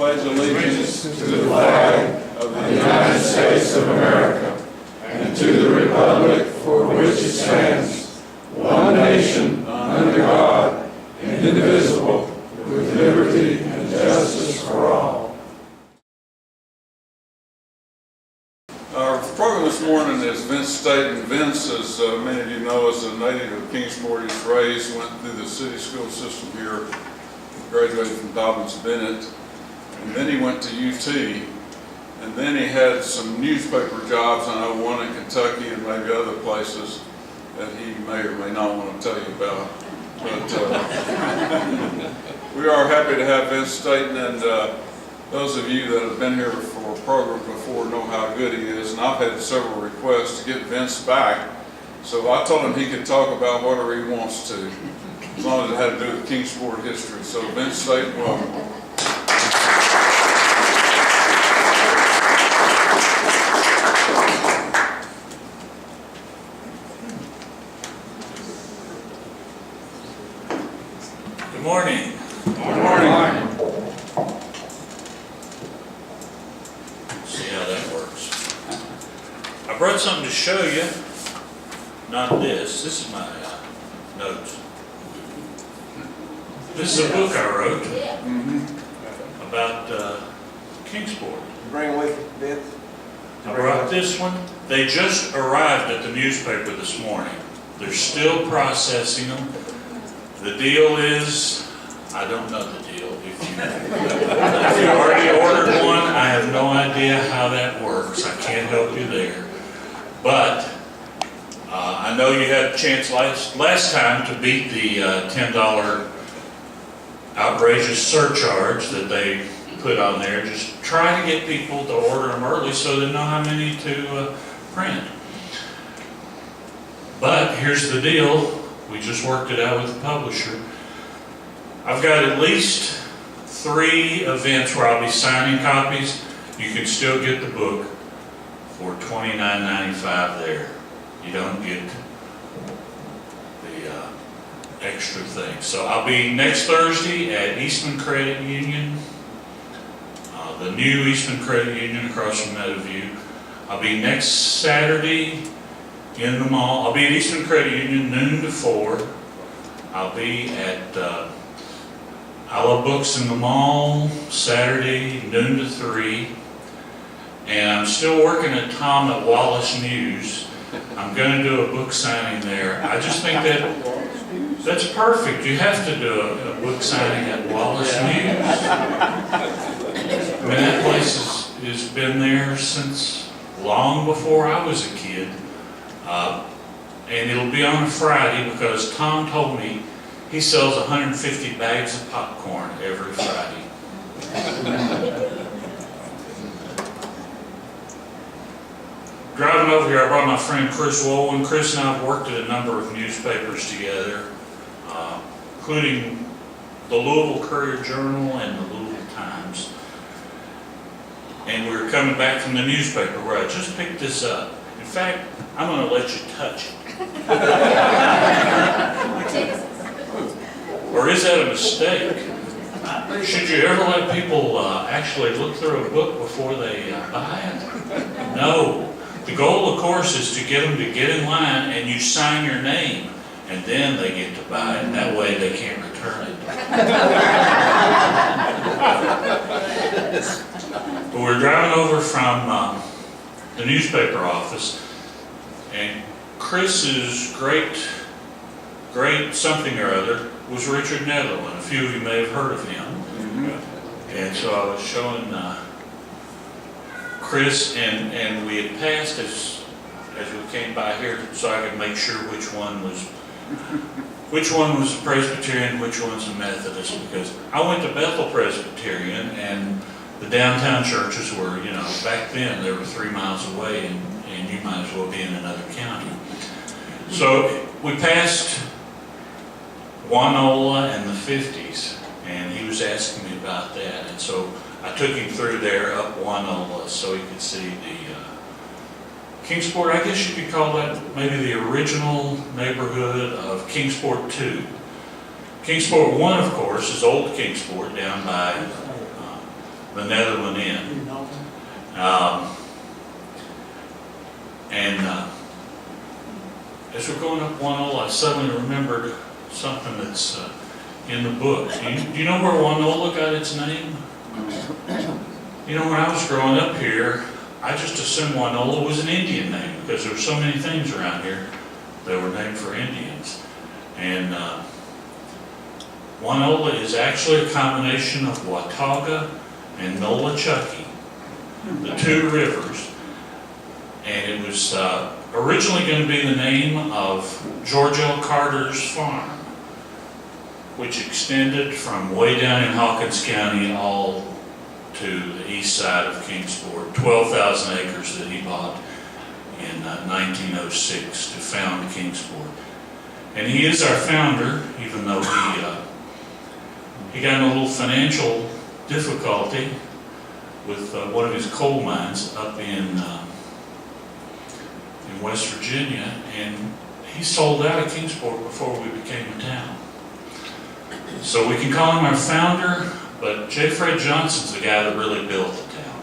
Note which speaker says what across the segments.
Speaker 1: pledge allegiance
Speaker 2: to the flag of the United States of America and to the republic for which it stands, one nation, under God, indivisible, with liberty and justice for all.
Speaker 1: Our program this morning is Vince Staten. Vince, as many of you know, is a native of Kingsport. He's raised, went through the city school system here, graduated from Dobbins Bennett, and then he went to UT, and then he had some newspaper jobs, I know one in Kentucky and maybe other places that he may or may not want to tell you about. But we are happy to have Vince Staten, and those of you that have been here for programs before know how good he is, and I've had several requests to get Vince back, so I told him he could talk about whatever he wants to, as long as it had to do with Kingsport history. So Vince Staten, welcome.
Speaker 3: Good morning.
Speaker 1: Good morning.
Speaker 3: See how that works. I brought something to show you. Not this. This is my notes. This is a book I wrote about Kingsport.
Speaker 4: Bring with you, Vince?
Speaker 3: I brought this one. They just arrived at the newspaper this morning. They're still processing them. The deal is, I don't know the deal. If you already ordered one, I have no idea how that works. I can't help you there. But I know you had a chance last time to beat the $10 outrageous surcharge that they put on there. Just try to get people to order them early so they know how many to print. But here's the deal. We just worked it out with the publisher. I've got at least 3 events where I'll be signing copies. You can still get the book for $29.95 there. You don't get the extra thing. So I'll be next Thursday at Eastman Credit Union, the new Eastman Credit Union across from Meadowview. I'll be next Saturday in the mall. I'll be at Eastman Credit Union noon to 4. I'll be at I Love Books in the mall Saturday noon to 3. And I'm still working at Tom at Wallace News. I'm going to do a book signing there. I just think that's perfect. You have to do a book signing at Wallace News. I mean, that place has been there since long before I was a kid. And it'll be on a Friday because Tom told me he sells 150 bags of popcorn every Friday. Driving over here, I brought my friend Chris Wolin. Chris and I have worked at a number of newspapers together, including the Louisville Courier-Journal and the Louisville Times. And we were coming back from the newspaper where I just picked this up. In fact, I'm going to let you touch it. Or is that a mistake? Should you ever let people actually look through a book before they buy it? No. The goal, of course, is to get them to get in line and you sign your name, and then they get to buy it. That way they can't return it. But we're driving over from the newspaper office, and Chris's great something or other was Richard Netherland. A few of you may have heard of him. And so I was showing Chris, and we had passed as we came by here, so I could make sure which one was a Presbyterian, which one's a Methodist, because I went to Bethel Presbyterian, and the downtown churches were, back then they were 3 miles away, and you might as well be in another county. So we passed Wanola and the 50s, and he was asking me about that, and so I took him through there up Wanola so he could see the Kingsport. I guess you could call that maybe the original neighborhood of Kingsport 2. Kingsport 1, of course, is old Kingsport down by the Netherland Inn. As we're going up 1-0, I suddenly remembered something that's in the book. Do you know where Wanola got its name? You know, when I was growing up here, I just assumed Wanola was an Indian name because there were so many things around here that were named for Indians. And Wanola is actually a combination of Watauga and Nolichucky, the two rivers. And it was originally going to be the name of George L. Carter's farm, which extended from way down in Hawkins County all to the east side of Kingsport, 12,000 acres that he bought in 1906 to found Kingsport. And he is our founder, even though he got in a little financial difficulty with one of his coal mines up in West Virginia, and he sold out of Kingsport before we became a town. So we can call him our founder, but J. Fred Johnson's the guy that really built the town.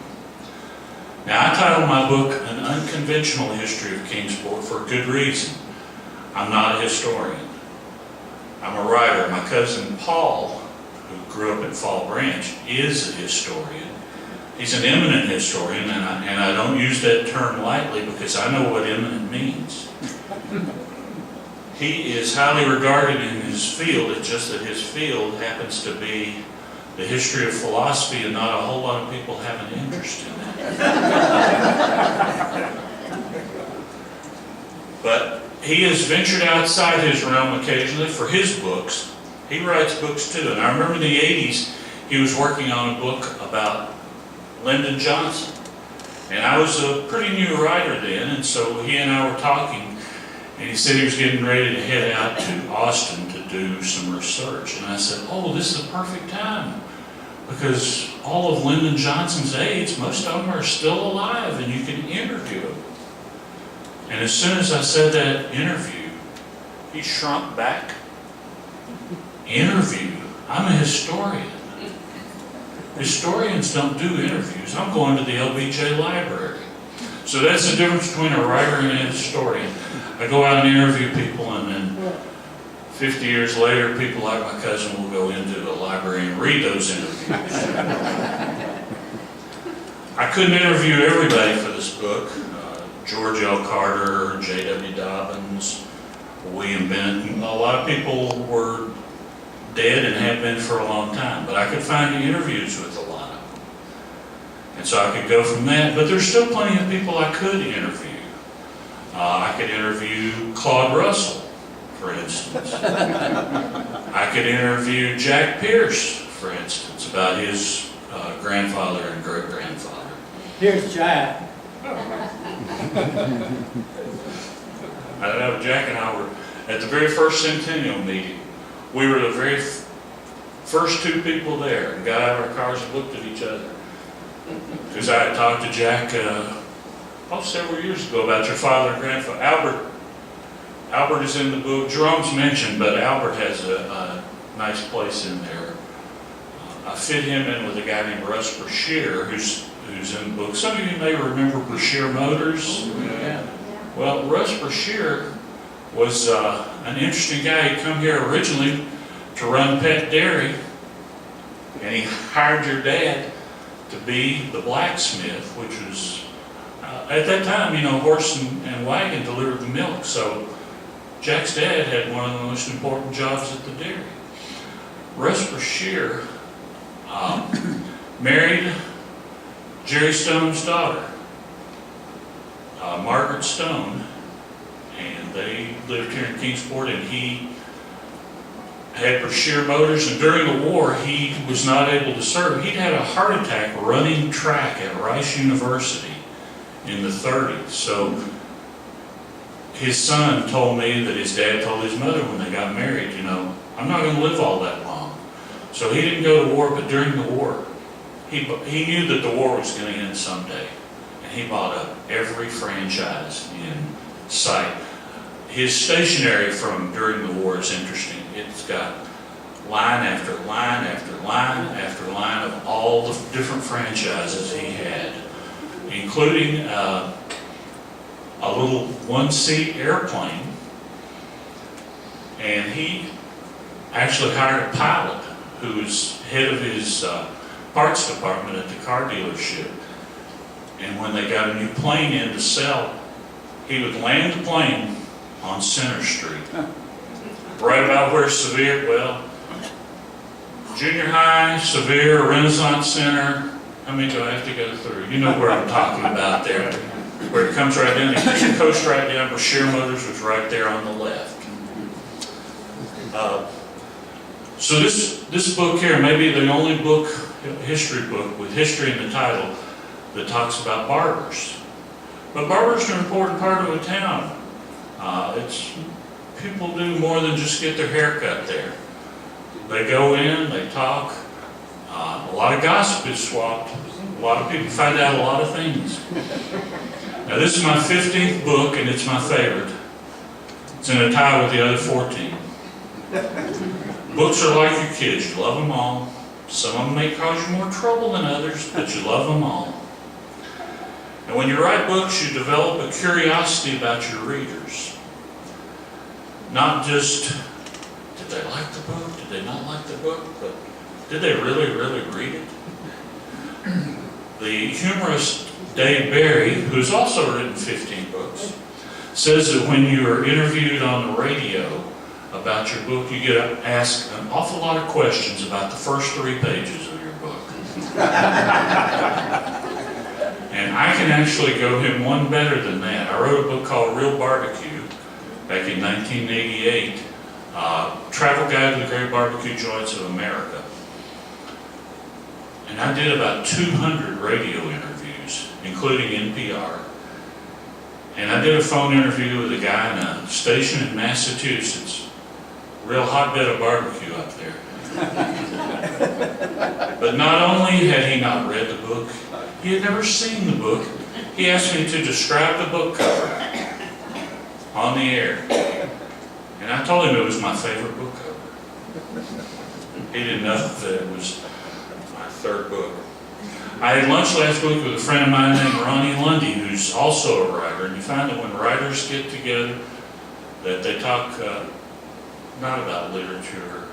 Speaker 3: Now, I titled my book An Unconventional History of Kingsport for a good reason. I'm not a historian. I'm a writer. My cousin Paul, who grew up in Fall Branch, is a historian. He's an eminent historian, and I don't use that term lightly because I know what eminent means. He is highly regarded in his field. It's just that his field happens to be the history of philosophy, and not a whole lot of people have an interest in that. But he has ventured outside his realm occasionally for his books. He writes books too, and I remember in the 80s he was working on a book about Lyndon Johnson. And I was a pretty new writer then, and so he and I were talking, and he said he was getting ready to head out to Austin to do some research. And I said, oh, this is the perfect time, because all of Lyndon Johnson's aides, most of them are still alive, and you can interview them. And as soon as I said that interview, he shrunk back. Interview? I'm a historian. Historians don't do interviews. I'm going to the LBJ library. So that's the difference between a writer and a historian. I go out and interview people, and then 50 years later, people like my cousin will go into the library and read those interviews. I couldn't interview everybody for this book. George L. Carter, J.W. Dobbins, William Benton. A lot of people were dead and have been for a long time, but I could find interviews with a lot of them. And so I could go from that, but there's still plenty of people I could interview. I could interview Claude Russell, for instance. I could interview Jack Pierce, for instance, about his grandfather and great-grandfather.
Speaker 4: Here's Jack.
Speaker 3: I know Jack and I were at the very first centennial meeting. We were the very first two people there, and got out of our cars and looked at each other. Because I had talked to Jack several years ago about your father and grandfather. Albert is in the book. Jerome's mentioned, but Albert has a nice place in there. I fit him in with a guy named Russ Brashear, who's in the book. Some of you may remember Brashear Motors.
Speaker 4: Yeah.
Speaker 3: Well, Russ Brashear was an interesting guy. He come here originally to run Pet Dairy, and he hired your dad to be the blacksmith, which was, at that time, horse and wagon delivered the milk, so Jack's dad had one of the most important jobs at the dairy. Russ Brashear married Jerry Stone's daughter, Margaret Stone, and they lived here in Kingsport, and he had Brashear Motors, and during the war he was not able to serve. He'd had a heart attack running track at Rice University in the 30s. So his son told me that his dad told his mother when they got married, I'm not going to live all that long. So he didn't go to war, but during the war, he knew that the war was going to end someday, and he bought up every franchise in sight. His stationery from during the war is interesting. It's got line after line after line after line of all the different franchises he had, including a little one-seat airplane. And he actually hired a pilot who was head of his parts department at the car dealership. And when they got a new plane in to sell, he would land the plane on Center Street. Right about where Junior High, Sevier, Renaissance Center, how many do I have to go through? You know where I'm talking about there. Where it comes right down, you coast right down where Shear Motors was right there on the left. So this book here may be the only book, history book, with history in the title that talks about barbers. But barbers are an important part of a town. People do more than just get their hair cut there. They go in, they talk, a lot of gossip is swapped, a lot of people find out a lot of things. Now this is my 15th book and it's my favorite. It's in a tie with the other 14. Books are like your kids, you love them all. Some of them may cause you more trouble than others, but you love them all. And when you write books, you develop a curiosity about your readers. Not just, did they like the book, did they not like the book, but did they really, really read it? The humorist Dave Barry, who's also written 15 books, says that when you are interviewed on the radio about your book, you get asked an awful lot of questions about the first 3 pages of your book. And I can actually go him one better than that. I wrote a book called Real Barbecue back in 1988, Travel Guide to the Great Barbecue Joints of America. And I did about 200 radio interviews, including NPR. And I did a phone interview with a guy in a station in Massachusetts. Real hotbed of barbecue up there. But not only had he not read the book, he had never seen the book. He asked me to describe the book cover on the air. And I told him it was my favorite book cover. He didn't know that it was my 3rd book. I had lunch last week with a friend of mine named Ronnie Lundy, who's also a writer. And you find that when writers get together, that they talk not about literature,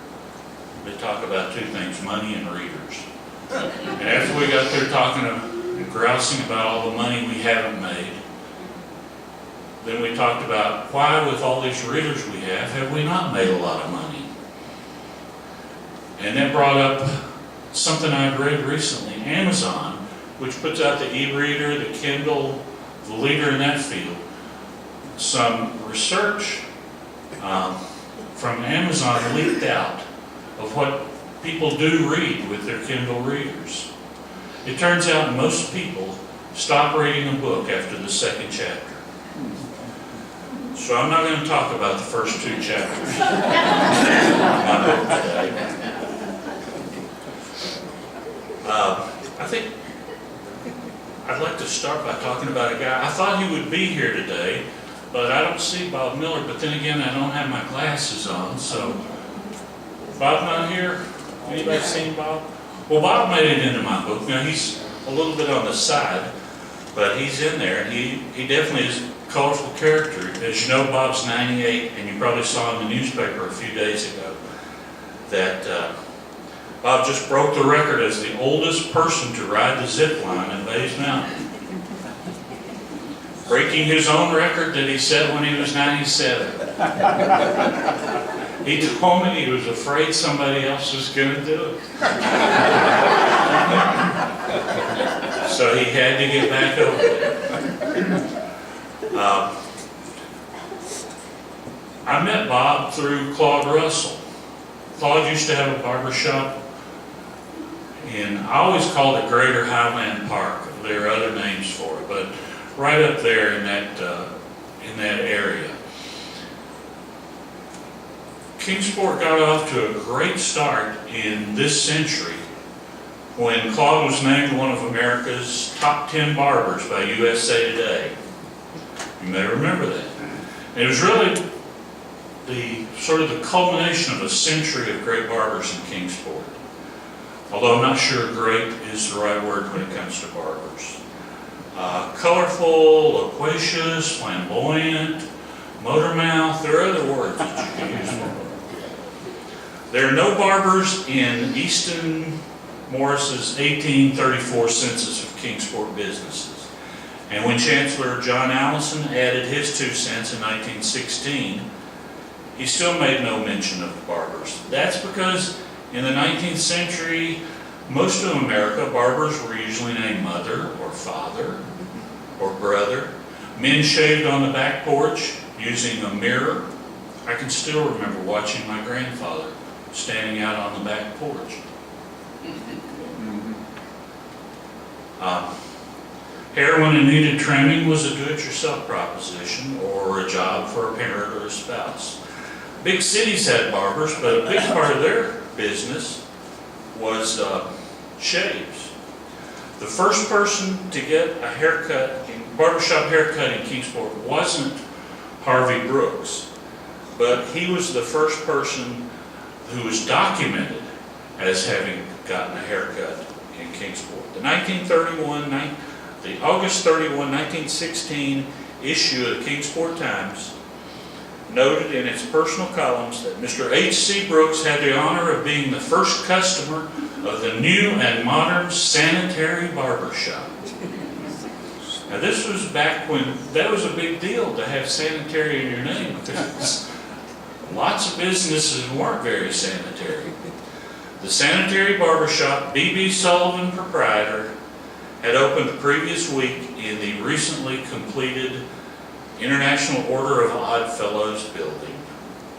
Speaker 3: they talk about 2 things, money and readers. And after we got there talking and grousing about all the money we haven't made, then we talked about why, with all these readers we have we not made a lot of money? And that brought up something I've read recently. Amazon, which puts out the e-reader, the Kindle, the leader in that field. Some research from Amazon leaked out of what people do read with their Kindle readers. It turns out most people stop reading a book after the 2nd chapter. So I'm not going to talk about the first 2 chapters of my book today. I think I'd like to start by talking about a guy. I thought he would be here today, but I don't see Bob Miller. But then again, I don't have my glasses on, so Bob not here? Anybody seen Bob? Well, Bob made it into my book. Now he's a little bit on the side, but he's in there, and he definitely is a colorful character. As you know, Bob's 98, and you probably saw in the newspaper a few days ago that Bob just broke the record as the oldest person to ride the zip line in Bays Mountain. Breaking his own record that he set when he was 97. He told me he was afraid somebody else was going to do it. So he had to get back over there. I met Bob through Claude Russell. Claude used to have a barber shop in, I always called it Greater Highland Park. There are other names for it, but right up there in that area. Kingsport got off to a great start in this century when Claude was named one of America's top 10 barbers by USA Today. You may remember that. And it was really the sort of the culmination of a century of great barbers in Kingsport. Although I'm not sure great is the right word when it comes to barbers. Colorful, loquacious, flamboyant, motor mouth, there are other words that you can use for it. There are no barbers in Easton Morris's 1834 census of Kingsport businesses. And when Chancellor John Allison added his 2 cents in 1916, he still made no mention of the barbers. That's because in the 19th century, most of America, barbers were usually named mother or father or brother. Men shaved on the back porch using a mirror. I can still remember watching my grandfather standing out on the back porch. Heroin and needed trimming was a do-it-yourself proposition or a job for a parent or a spouse. Big cities had barbers, but a big part of their business was shaves. The first person to get a haircut, barbershop haircut in Kingsport wasn't Harvey Brooks, but he was the first person who was documented as having gotten a haircut in Kingsport. The August 31, 1916 issue of the Kingsport Times noted in its personal columns that Mr. H.C. Brooks had the honor of being the first customer of the new and modern sanitary barber shop. Now this was back when that was a big deal to have sanitary in your name, because lots of businesses weren't very sanitary. The sanitary barber shop, B.B. Sullivan, proprietor, had opened the previous week in the recently completed International Order of Odd Fellows building.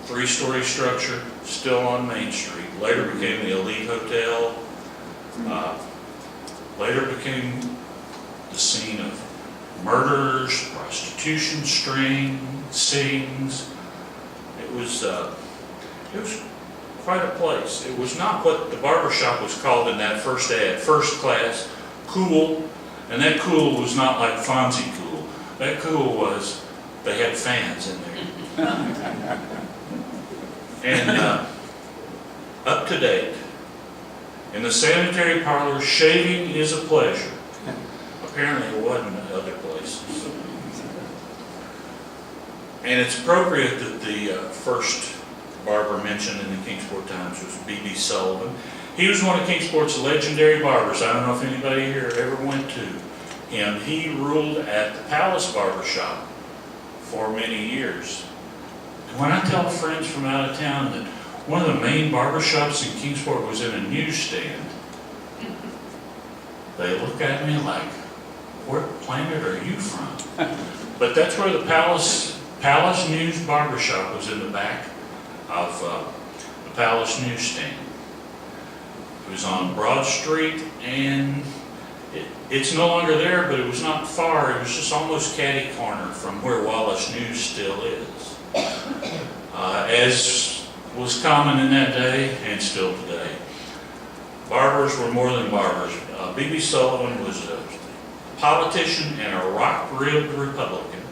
Speaker 3: 3-story structure, still on Main Street. Later became the Elite Hotel. Later became the scene of murders, prostitution sings. It was quite a place. It was not what the barbershop was called in that first ad, first class, cool, and that cool was not like Fonzie cool. That cool was, they had fans in there. And up to date. In the sanitary parlor, shaving is a pleasure. Apparently it wasn't in other places. And it's appropriate that the first barber mentioned in the Kingsport Times was B.B. Sullivan. He was one of Kingsport's legendary barbers. I don't know if anybody here ever went to him. He ruled at the Palace Barbershop for many years. And when I tell friends from out of town that one of the main barbershops in Kingsport was in a newsstand, they look at me like, what planet are you from? But that's where the Palace News Barbershop was, in the back of the Palace Newsstand. It was on Broad Street, and it's no longer there, but it was not far. It was just almost catty corner from where Wallace News still is. As was common in that day and still today. Barbers were more than barbers. B.B. Sullivan was a politician and a rock-ribbed Republican.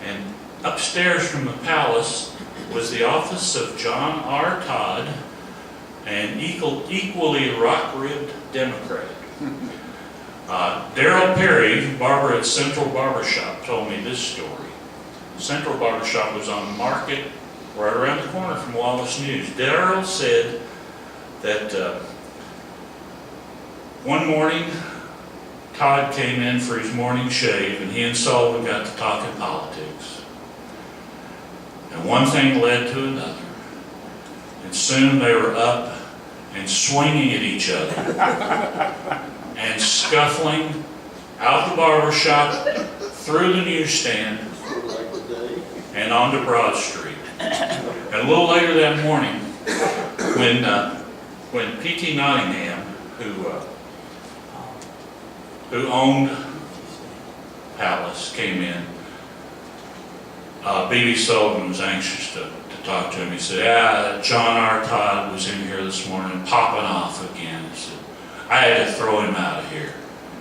Speaker 3: And upstairs from the palace was the office of John R. Todd, an equally rock-ribbed Democrat. Darrell Perry, barber at Central Barbershop, told me this story. Central Barbershop was on Market, right around the corner from Wallace News. Darrell said that one morning, Todd came in for his morning shave, and he and Sullivan got to talking politics. And one thing led to another. And soon they were up and swinging at each other and scuffling out the barber shop, through the newsstand, and onto Broad Street. And a little later that morning, when P.T. Nottingham, who owned Palace, came in, B.B. Sullivan was anxious to talk to him. He said, John R. Todd was in here this morning popping off again. He said, I had to throw him out of here.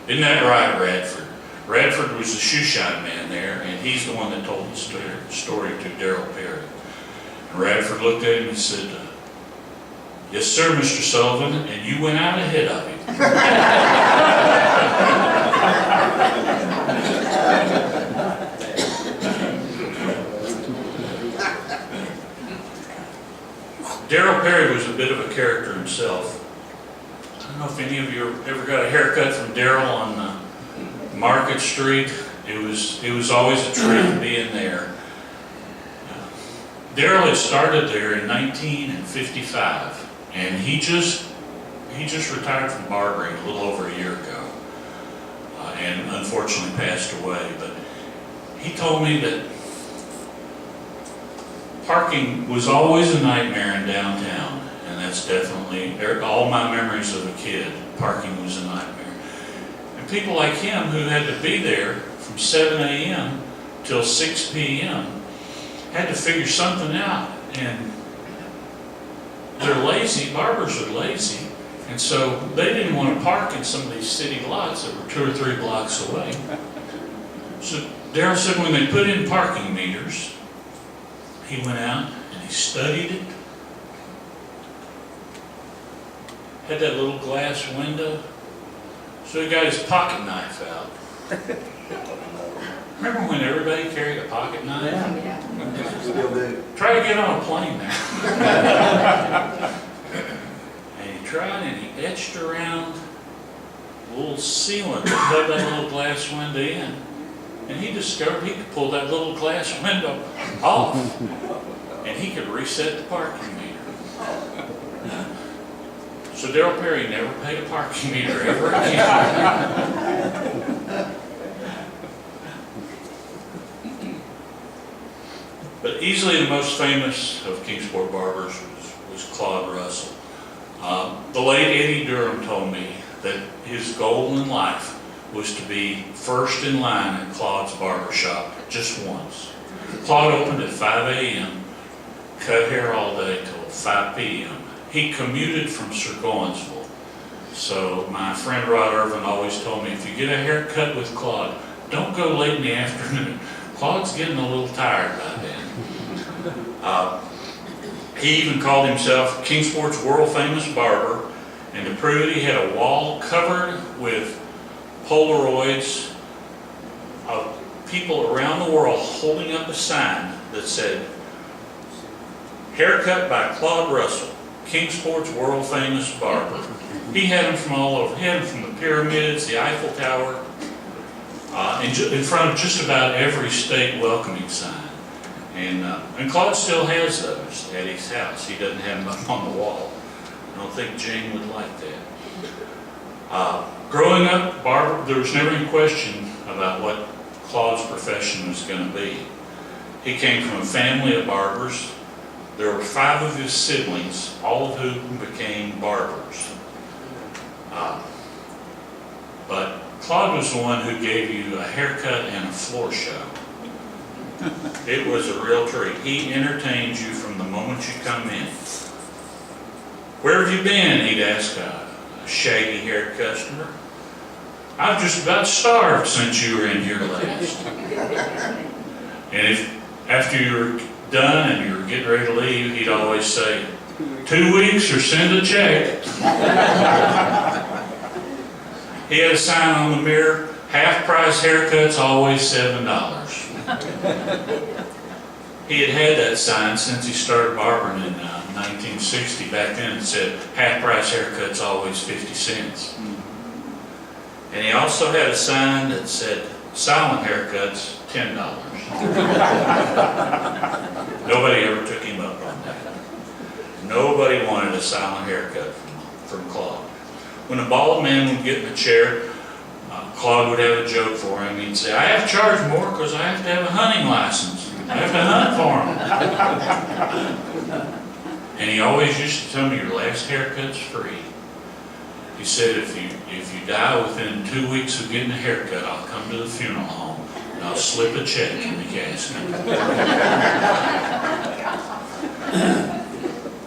Speaker 3: Isn't that right, Radford? Radford was the shoe shine man there, and he's the one that told the story to Darrell Perry. And Radford looked at him and said, "Yes, sir, Mr. Sullivan, and you went out ahead of him." Darrell Perry was a bit of a character himself. I don't know if any of you ever got a haircut from Darrell on Market Street. It was always a treat to be in there. Darrell had started there in 1955, and he just retired from barbering a little over a year ago, and unfortunately passed away. But he told me that parking was always a nightmare in downtown, and that's definitely all my memories of a kid. Parking was a nightmare. And people like him who had to be there from 7 a.m. till 6 p.m. had to figure something out. And they're lazy, barbers are lazy, and so they didn't want to park in some of these city lots that were 2 or 3 blocks away. So Darrell said when they put in parking meters, he went out and he studied it. Had that little glass window. So he got his pocket knife out. Remember when everybody carried a pocket knife?
Speaker 4: Yeah.
Speaker 3: Try to get on a plane now. And he tried and he etched around the little sealant that held that little glass window in. And he discovered he could pull that little glass window off. And he could reset the parking meter. So Darrell Perry never paid a parking meter ever again. But easily the most famous of Kingsport barbers was Claude Russell. The late Eddie Durham told me that his goal in life was to be first in line at Claude's barbershop just once. Claude opened at 5 a.m., cut hair all day till 5 p.m. He commuted from Sirgoinsville. So my friend Rod Irvin always told me, if you get a haircut with Claude, don't go late in the afternoon. Claude's getting a little tired by then. He even called himself Kingsport's world famous barber, and to prove it, he had a wall covered with Polaroids of people around the world holding up a sign that said, "Haircut by Claude Russell, Kingsport's world famous barber." He had them from all over. He had them from the pyramids, the Eiffel Tower, in front of just about every state welcoming sign. And Claude still has those at his house. He doesn't have them up on the wall. I don't think Jane would like that. Growing up, barber, there was never any question about what Claude's profession was going to be. He came from a family of barbers. There were 5 of his siblings, all of whom became barbers. But Claude was the one who gave you a haircut and a floor show. It was a real treat. He entertained you from the moment you come in. "Where have you been?" he'd ask a shaggy-haired customer. "I've just about starved since you were in here last." And if after you were done and you were getting ready to leave, he'd always say, "2 weeks or send a check." He had a sign on the mirror, "Half-price haircuts, always $7. He had that sign since he started barbering in 1960. Back then it said, "Half-price haircuts, always 50 cents. And he also had a sign that said, "Silent haircuts, $10. Nobody ever took him up on that. Nobody wanted a silent haircut from Claude. When a bald man would get in a chair, Claude would have a joke for him. He'd say, "I have to charge more because I have to have a hunting license. I have to hunt for him." And he always used to tell me, "Your last haircut's free." He said, if you die within 2 weeks of getting a haircut, I'll come to the funeral home and I'll slip a check in the casket.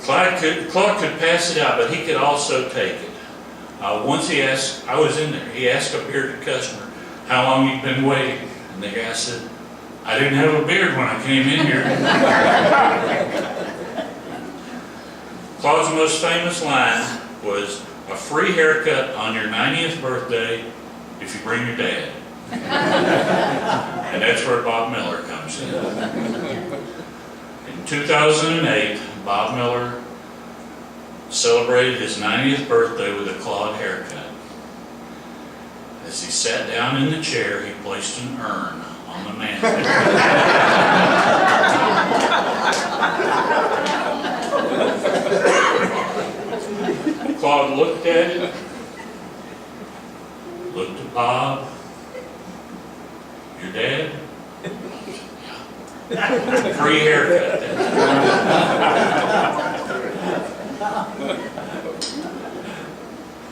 Speaker 3: Claude could pass it out, but he could also take it. Once he asked, I was in there, he asked a bearded customer how long he'd been waiting. And the guy said, "I didn't have a beard when I came in here." Claude's most famous line was, "A free haircut on your 90th birthday if you bring your dad." And that's where Bob Miller comes in. In 2008, Bob Miller celebrated his 90th birthday with a Claude haircut. As he sat down in the chair, he placed an urn on the mantel. Claude looked at it, looked at Bob. "Your dad?" "Yeah." "Free haircut then."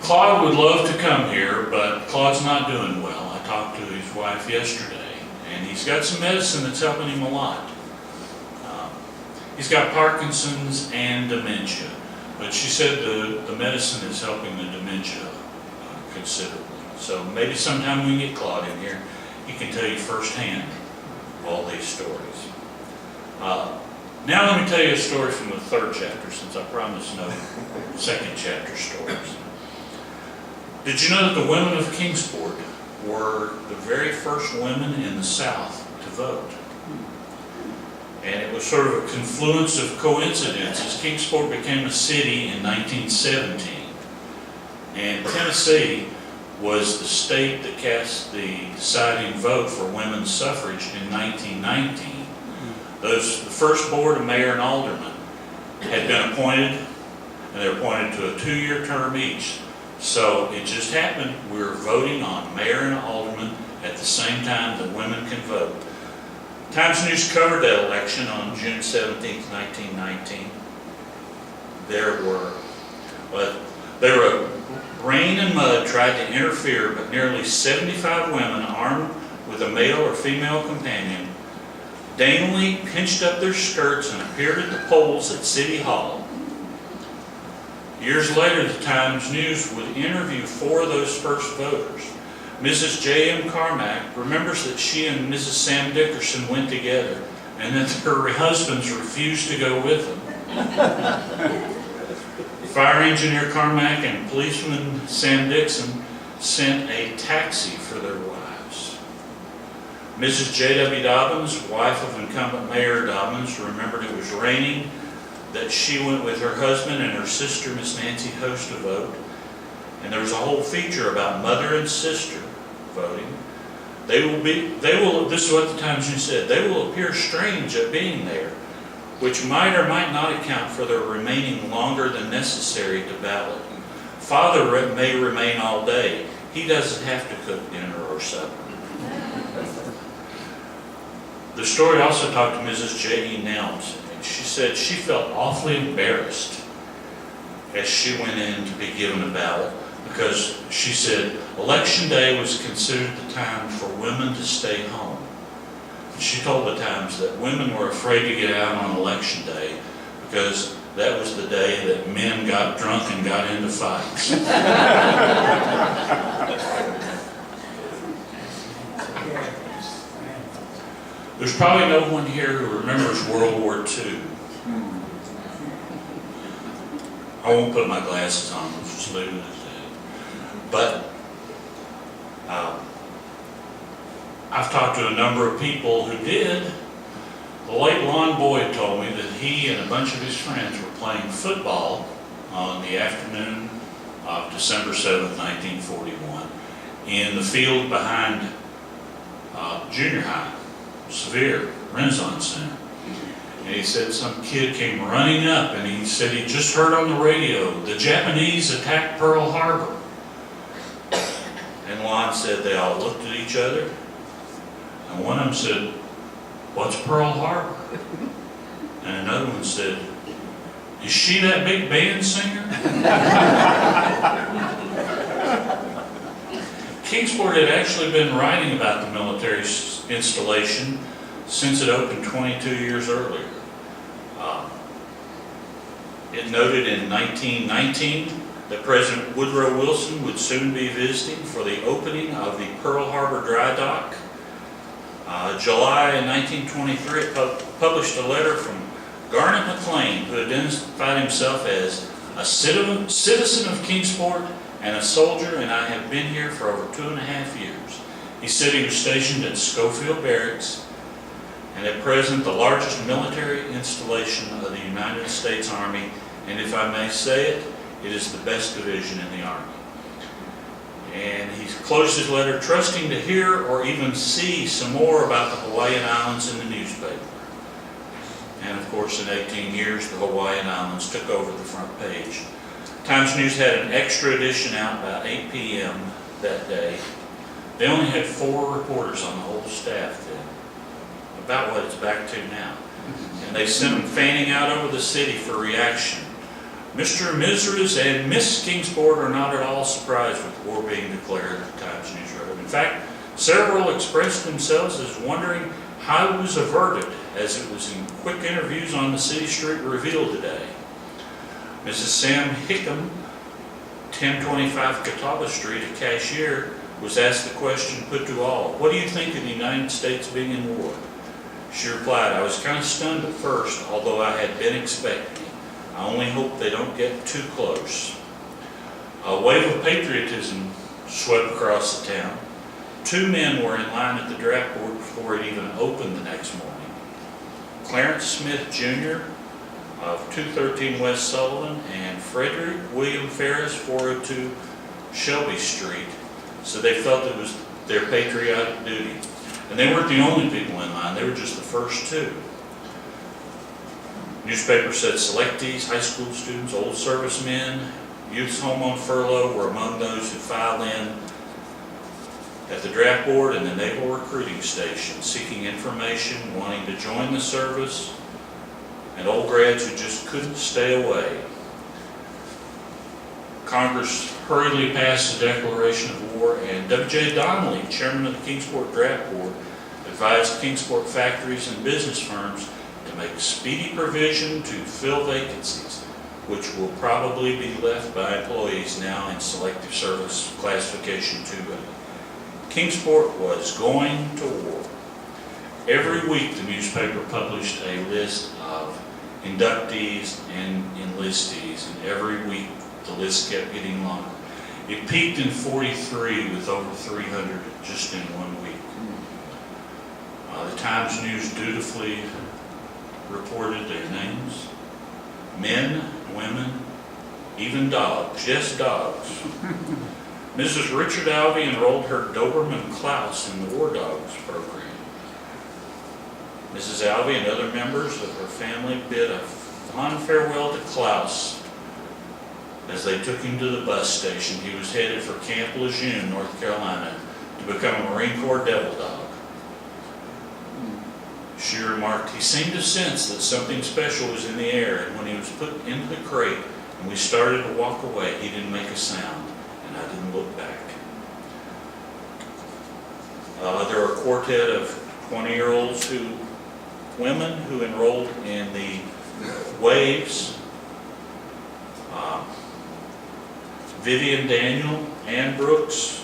Speaker 3: Claude would love to come here, but Claude's not doing well. I talked to his wife yesterday, and he's got some medicine that's helping him a lot. He's got Parkinson's and dementia, but she said the medicine is helping the dementia considerably. So maybe sometime we can get Claude in here. He can tell you firsthand all these stories. Now let me tell you a story from the 3rd chapter, since I promised no 2nd chapter stories. Did you know that the women of Kingsport were the very first women in the South to vote? And it was sort of a confluence of coincidences. Kingsport became a city in 1917. And Tennessee was the state that cast the deciding vote for women's suffrage in 1919. The first board of mayor and aldermen had been appointed, and they were appointed to a 2-year term each. So it just happened we were voting on mayor and alderman at the same time that women can vote. Times News covered that election on June 17, 1919. There were rain and mud tried to interfere, but nearly 75 women armed with a male or female companion daintily pinched up their skirts and appeared at the polls at City Hall. Years later, the Times News would interview 4 of those first voters. Mrs. J.M. Carmack remembers that she and Mrs. Sam Dickerson went together, and that her husbands refused to go with them. Fire engineer Carmack and policeman Sam Dixon sent a taxi for their wives. Mrs. J.W. Dobbins, wife of incumbent Mayor Dobbins, remembered it was raining, that she went with her husband and her sister, Miss Nancy Host, to vote. And there was a whole feature about mother and sister voting. This is what the Times News said, they will appear strange at being there, which might or might not account for their remaining longer than necessary to ballot. Father may remain all day. He doesn't have to cook dinner or supper. The story also talked to Mrs. J.E. Nelms. She said she felt awfully embarrassed as she went in to be given a ballot, because she said election day was considered the time for women to stay home. She told the Times that women were afraid to get out on election day because that was the day that men got drunk and got into fights. There's probably no one here who remembers World War II. I won't put my glasses on, I'll just leave it at that. But I've talked to a number of people who did. The late Lon Boyd told me that he and a bunch of his friends were playing football on the afternoon of December 7th, 1941, in the field behind junior high, Sevier Renaissance Center. And he said some kid came running up and he said he just heard on the radio, the Japanese attacked Pearl Harbor. And Lon said they all looked at each other, and one of them said, "What's Pearl Harbor?" And another one said, "Is she that big band singer?" Kingsport had actually been writing about the military installation since it opened 22 years earlier. It noted in 1919 that President Woodrow Wilson would soon be visiting for the opening of the Pearl Harbor dry dock. July in 1923, it published a letter from Garnet McLean, who identified himself as a citizen of Kingsport and a soldier, and I have been here for over 2.5 years. He said he was stationed at Schofield Barracks, and at present the largest military installation of the United States Army, and if I may say it, it is the best division in the Army. And he closed his letter trusting to hear or even see some more about the Hawaiian Islands in the newspaper. And of course, in 18 years, the Hawaiian Islands took over the front page. Times News had an extra edition out about 8 p.m. that day. They only had 4 reporters on the whole staff then, about what it's back to now. And they sent them fanning out over the city for reaction. Mr. and Mrs. and Miss Kingsport are not at all surprised with war being declared, the Times News wrote. In fact, several expressed themselves as wondering how it was averted, as it was in quick interviews on the city street revealed today. Mrs. Sam Hickam, 1025 Catawba Street, a cashier, was asked the question put to all, "What do you think of the United States being in war?" She replied, "I was kind of stunned at first, although I had been expecting it. I only hope they don't get too close." A wave of patriotism swept across the town. 2 men were in line at the draft board before it even opened the next morning. Clarence Smith Jr. of 213 West Sullivan and Frederick William Ferris, 402 Shelby Street, so they felt it was their patriotic duty. And they weren't the only people in line, they were just the first 2. Newspaper said selectees, high school students, old servicemen, youths home on furlough were among those who filed in at the draft board and the Naval Recruiting Station, seeking information, wanting to join the service, and old grads who just couldn't stay away. Congress hurriedly passed a declaration of war, and W.J. Donnelly, chairman of the Kingsport Draft Board, advised Kingsport factories and business firms to make speedy provision to fill vacancies, which will probably be left by employees now in Selective Service Classification 2A. Kingsport was going to war. Every week the newspaper published a list of inductees and enlistees, and every week the list kept getting longer. It peaked in 43 with over 300 just in 1 week. The Times News dutifully reported their names. Men, women, even dogs, yes dogs. Mrs. Richard Alvey enrolled her Doberman Klaus in the War Dogs program. Mrs. Alvey and other members of her family bid a fond farewell to Klaus as they took him to the bus station. He was headed for Camp Lejeune, North Carolina, to become a Marine Corps Devil Dog. She remarked, "He seemed to sense that something special was in the air, and when he was put into the crate and we started to walk away, he didn't make a sound, and I didn't look back." There are a quartet of 20-year-olds women who enrolled in the Waves. Vivian Daniel, Ann Brooks,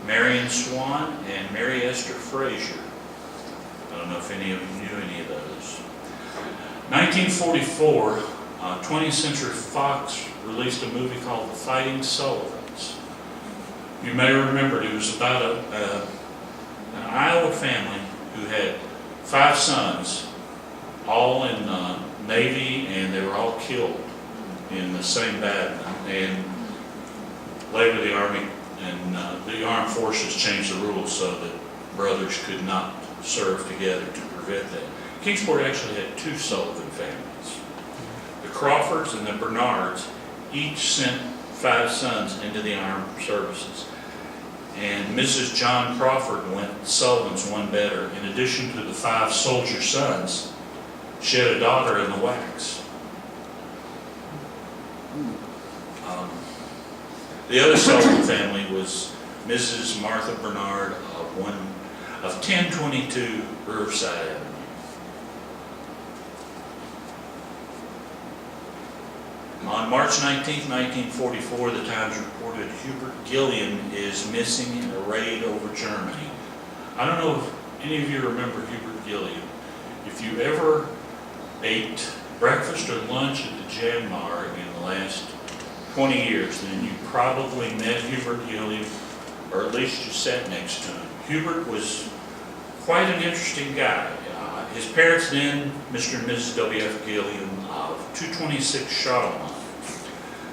Speaker 3: Marion Swan, and Mary Esther Frazier. I don't know if any of you knew any of those. 1944, 20th Century Fox released a movie called The Fighting Sullivans. You may remember it was about an Iowa family who had 5 sons, all in the Navy, and they were all killed in the same battle. And later the Army and the Armed Forces changed the rules so that brothers could not serve together to prevent that. Kingsport actually had 2 Sullivan families. The Crawfords and the Bernards each sent 5 sons into the armed services. And Mrs. John Crawford went Sullivan's one better. In addition to the 5 soldier sons, she had a daughter in the wax. The other Sullivan family was Mrs. Martha Bernard of 1022 Riverside Avenue. On March 19, 1944, the Times reported Hubert Gilliam is missing in a raid over Germany. I don't know if any of you remember Hubert Gilliam. If you ever ate breakfast or lunch at the Jam Bar in the last 20 years, then you probably met Hubert Gilliam, or at least you sat next to him. Hubert was quite an interesting guy. His parents then, Mr. and Mrs. W.F. Gilliam of 226 Charlemont,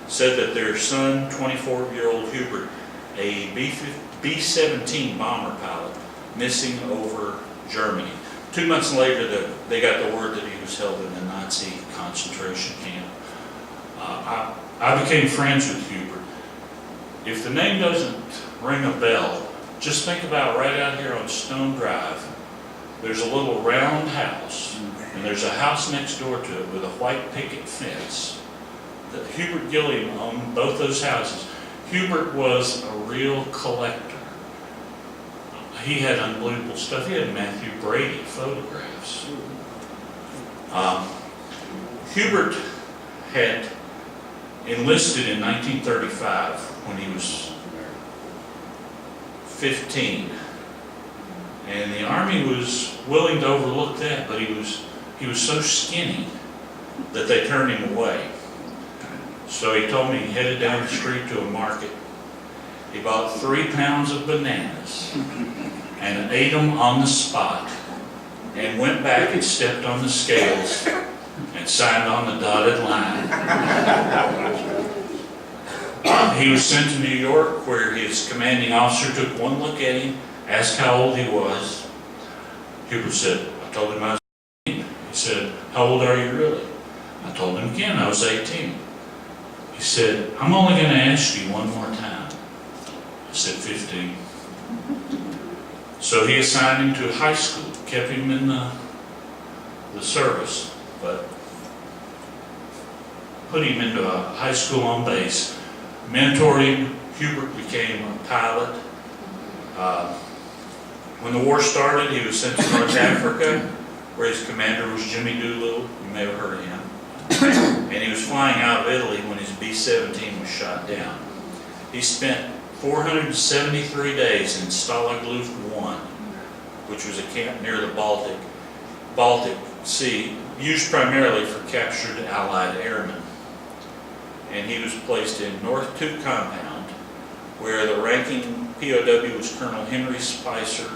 Speaker 3: said that their son, 24-year-old Hubert, a B-17 bomber pilot, missing over Germany. 2 months later, they got the word that he was held in a Nazi concentration camp. I became friends with Hubert. If the name doesn't ring a bell, just think about right out here on Stone Drive. There's a little round house, and there's a house next door to it with a white picket fence. Hubert Gilliam owned both those houses. Hubert was a real collector. He had unbelievable stuff. He had Matthew Brady photographs. Hubert had enlisted in 1935 when he was 15. And the Army was willing to overlook that, but he was so skinny that they turned him away. So he told me he headed down the street to a market. He bought 3 pounds of bananas and ate them on the spot, and went back and stepped on the scales and signed on the dotted line. He was sent to New York, where his commanding officer took one look at him, asked how old he was. Hubert said, I told him I was 18. He said, how old are you really? I told him again I was 18. He said, I'm only going to ask you one more time. I said, 15. So he assigned him to high school, kept him in the service, but put him into a high school on base, mentored him. Hubert became a pilot. When the war started, he was sent to North Africa, where his commander was Jimmy Doolittle. You may have heard of him. And he was flying out of Italy when his B-17 was shot down. He spent 473 days in Stalag Luft 1, which was a camp near the Baltic Sea, used primarily for captured Allied airmen. And he was placed in North 2 Compound, where the ranking POW was Colonel Henry Spicer,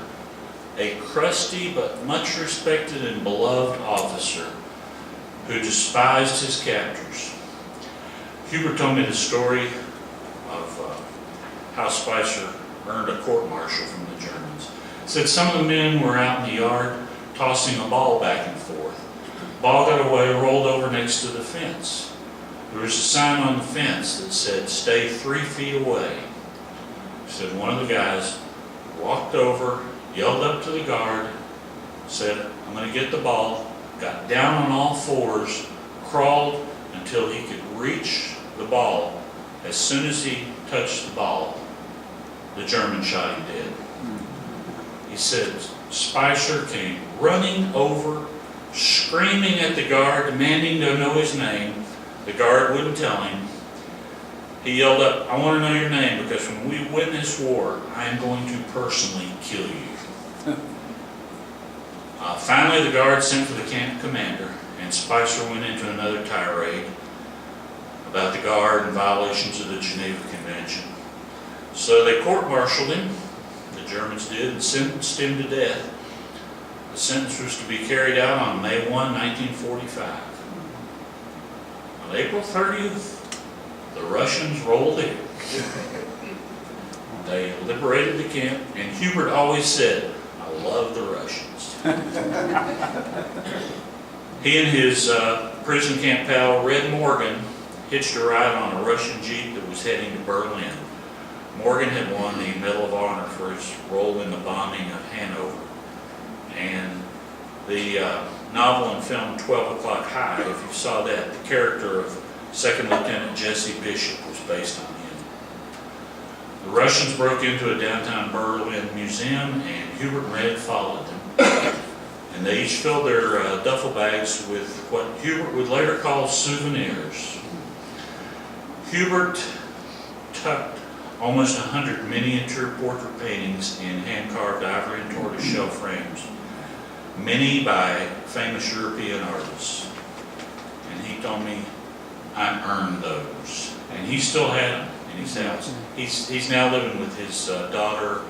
Speaker 3: a crusty but much respected and beloved officer who despised his captors. Hubert told me the story of how Spicer earned a court-martial from the Germans. He said some of the men were out in the yard tossing a ball back and forth. The ball got away, rolled over next to the fence. There was a sign on the fence that said, stay 3 feet away. He said one of the guys walked over, yelled up to the guard, said, I'm going to get the ball, got down on all fours, crawled until he could reach the ball. As soon as he touched the ball, the German shot him dead. He said Spicer came running over, screaming at the guard, demanding to know his name. The guard wouldn't tell him. He yelled up, I want to know your name, because when we win this war, I am going to personally kill you. Finally, the guard sent for the camp commander, and Spicer went into another tirade about the guard and violations of the Geneva Convention. So they court-martialed him, the Germans did, and sentenced him to death. The sentence was to be carried out on May 1, 1945. On April 30th, the Russians rolled in. They liberated the camp, and Hubert always said, I love the Russians. He and his prison camp pal, Red Morgan, hitched a ride on a Russian Jeep that was heading to Berlin. Morgan had won the Medal of Honor for his role in the bombing of Hanover. And the novel and film 12 O'Clock High, if you saw that, the character of Second Lieutenant Jesse Bishop was based on him. The Russians broke into a downtown Berlin museum, and Hubert and Red followed them. And they each filled their duffel bags with what Hubert would later call souvenirs. Hubert tucked almost 100 miniature portrait paintings in hand-carved ivory and tortoiseshell frames, many by famous European artists. and he told me I earned those. And he still had them in his house. He's now living with his daughter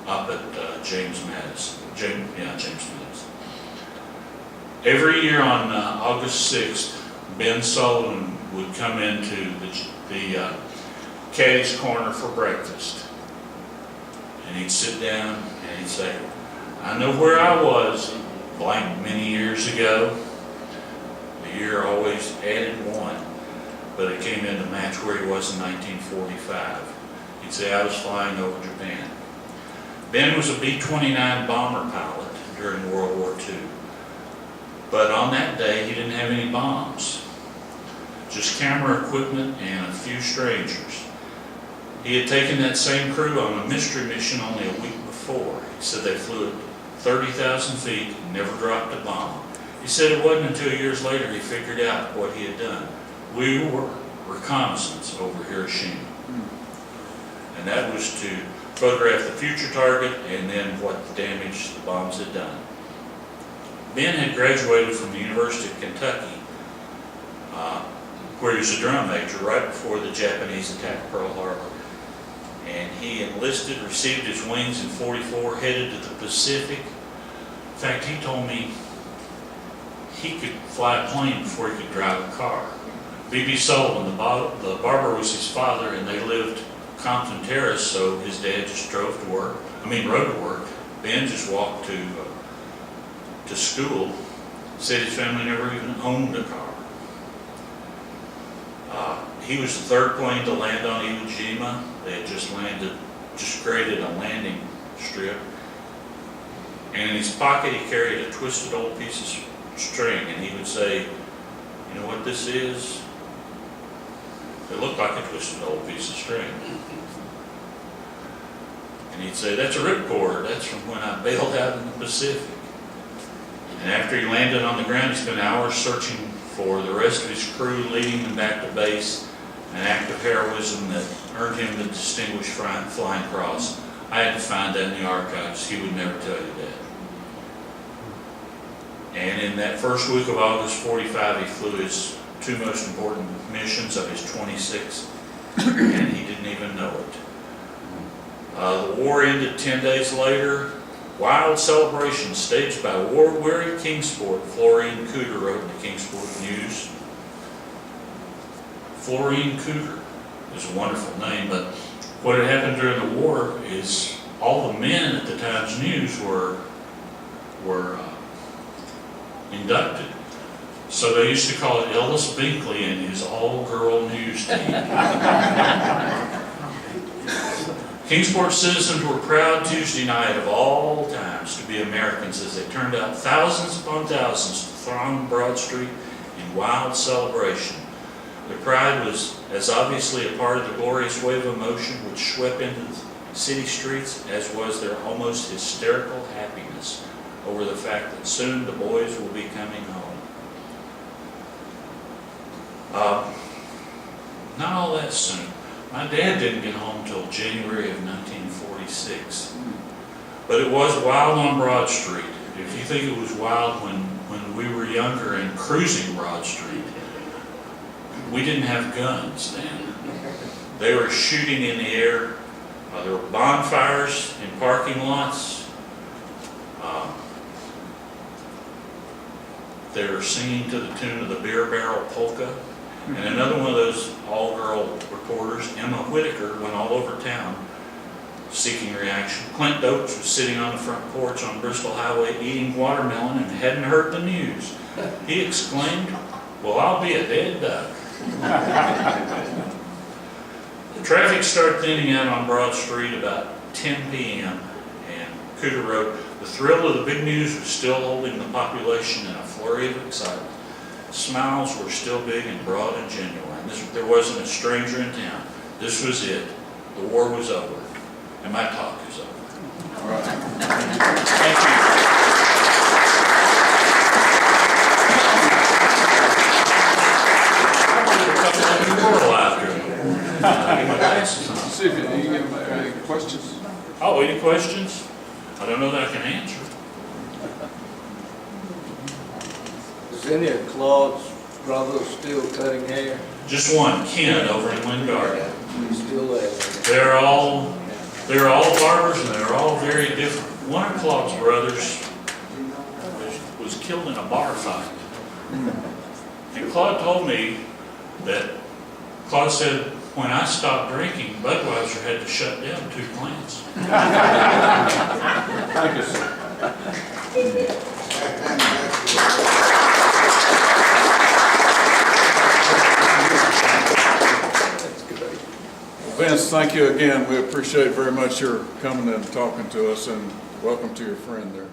Speaker 3: up at James Meadows. James Meadows. Every year on August 6th, Ben Sullivan would come into the Caddy's Corner for breakfast. And he'd sit down and he'd say, I know where I was blank many years ago. The year always added one, but it came into match where he was in 1945. He'd say, I was flying over Japan. Ben was a B-29 bomber pilot during World War II. But on that day, he didn't have any bombs. Just camera equipment and a few strangers. He had taken that same crew on a mystery mission only a week before. He said they flew at 30,000 feet and never dropped a bomb. He said it wasn't until years later he figured out what he had done. We were reconnaissance over Hiroshima. And that was to photograph the future target and then what damage the bombs had done. Ben had graduated from the University of Kentucky, where he was a drum major right before the Japanese attacked Pearl Harbor. And he enlisted, received his wings in '44, headed to the Pacific. In fact, he told me he could fly a plane before he could drive a car. B.B. Sullivan, the barber, was his father, and they lived Compton Terrace, so his dad just rode to work. Ben just walked to school. Said his family never even owned a car. He was the third plane to land on Iwo Jima. They had just created a landing strip. And in his pocket he carried a twisted old piece of string, and he would say, you know what this is? It looked like a twisted old piece of string. And he'd say, that's a ripcord. That's from when I bailed out in the Pacific. And after he landed on the ground, he spent hours searching for the rest of his crew, leading them back to base, an act of heroism that earned him the Distinguished Flying Cross. I had to find that in the archives. He would never tell you that. And in that first week of August '45, he flew his two most important missions of his 26, and he didn't even know it. The war ended 10 days later. Wild celebration staged by war-weary Kingsport, Florine Cooter wrote in the Kingsport News. Florine Cooter is a wonderful name, but what had happened during the war is all the men at the Times News were inducted. So they used to call it Ellis Binkley and his all-girl news team. Kingsport citizens were proud Tuesday night of all times to be Americans as they turned out thousands upon thousands to throng Broad Street in wild celebration. Their pride was as obviously a part of the glorious wave of emotion which swept into the city streets as was their almost hysterical happiness over the fact that soon the boys will be coming home. Not all that soon. My dad didn't get home till January of 1946. But it was wild on Broad Street. If you think it was wild when we were younger and cruising Broad Street, we didn't have guns then. They were shooting in the air. There were bonfires in parking lots. They were singing to the tune of the Beer Barrel Polka. And another one of those all-girl reporters, Emma Whitaker, went all over town seeking reaction. Clint Doakes was sitting on the front porch on Bristol Highway eating watermelon and hadn't heard the news. He exclaimed, well, I'll be a dead duck. The traffic started thinning out on Broad Street about 10 p.m. and Cooter wrote, the thrill of the big news was still holding the population in a flurry of excitement. Smiles were still big and broad and genuine. There wasn't a stranger in town. This was it. The war was over. And my talk is over.
Speaker 1: All right.
Speaker 3: Thank you.
Speaker 1: See if you have any questions.
Speaker 3: Oh, any questions? I don't know that I can answer.
Speaker 4: Does any of Claude's brother still cutting hair?
Speaker 3: Just one, Ken, over in Lynn Garden.
Speaker 4: He's still there.
Speaker 3: They're all barbers, and they're all very different. One of Claude's brothers was killed in a bar fight. And Claude told me that, Claude said, when I stopped drinking, Budweiser had to shut down 2 plants.
Speaker 1: Thank you, sir. Vince, thank you again. We appreciate very much your coming and talking to us, and welcome to your friend there.